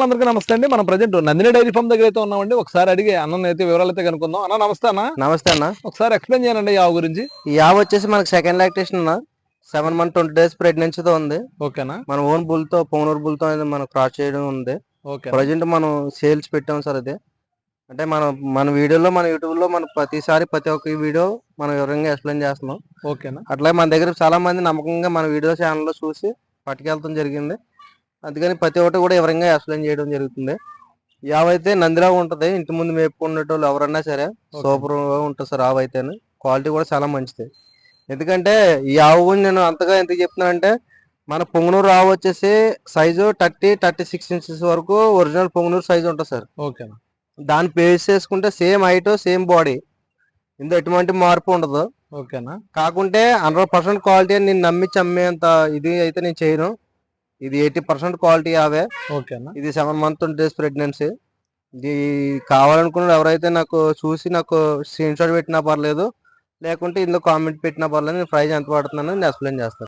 వాళ్ళందరికీ నమస్తే అండి. మనం ప్రజెంట్ నందిని డైరీ ఫామ్ దగ్గర అయితే ఉన్నామండి. ఒకసారి అడిగి అన్న అయితే వివరాలు అయితే కనుక్కుందాం. అన్న నమస్తే అన్న. నమస్తే అన్న. ఒకసారి ఎక్స్ప్లెయిన్ చేయండి ఈ ఆవు గురించి. ఈ ఆవు వచ్చేసి మనకి సెకండ్ లాక్టేషన్ అన్న. 7 months 20 days ప్రెగ్నెన్సీతో ఉంది. ఓకేనా? మన ఓన్ బుల్తో పొంగనూరు బుల్తో అనేది మనం క్రాస్ చేయడం ఉంది. ఓకే. ప్రజెంట్ మనం సేల్స్ పెట్టాం సార్. అది అంటే మన మన వీడియోలో మన యూట్యూబ్లో మనం ప్రతి ఒక్క వీడియో మనం వివరంగా ఎక్స్ప్లెయిన్ చేస్తున్నాం. ఓకేనా? అట్లాగే మన దగ్గర చాలా మంది నమ్మకంగా మన వీడియో ఛానల్లో చూసి పట్టుకెళ్తాం జరిగింది. అందుకని ప్రతి ఒక్కటి కూడా వివరంగా ఎక్స్ప్లెయిన్ చేయడం జరుగుతుంది. ఈ ఆవు అయితే నందిరావు ఉంటుంది. ఇంటి ముందు మేపుకునేటోళ్ళు ఎవరన్నా సరే సూపర్ ఉంటుంది సార్. ఆవు అయితే క్వాలిటీ కూడా చాలా మంచిది. ఎందుకంటే ఈ ఆవు గురించి నేను అంతగా ఎందుకు చెప్తున్నానంటే, మన పొంగనూరు ఆవు వచ్చేసి సైజు 30-36 inches వరకు ఒరిజినల్ పొంగనూరు సైజు ఉంటుంది సార్. ఓకేనా? దాన్ని పేస్ చేసుకుంటే సేమ్ హైట్ సేమ్ బాడీ, ఇందులో ఎటువంటి మార్పు ఉండదు. ఓకేనా? కాకుంటే 100% క్వాలిటీ అని నేను నమ్మించి అమ్మేంత ఇది అయితే నేను చేయను. ఇది 80% క్వాలిటీ ఆవే. ఓకేనా? ఇది 7 months 20 days ప్రెగ్నెన్సీ. ఇది కావాలనుకున్న ఎవరైతే నాకు చూసి నాకు స్క్రీన్ షాట్ పెట్టినా పర్లేదు, లేకుంటే ఇందులో కామెంట్ పెట్టినా పర్లేదు. నేను ప్రైస్ ఎంత పడుతున్నానో నేను ఎక్స్ప్లెయిన్ చేస్తాను.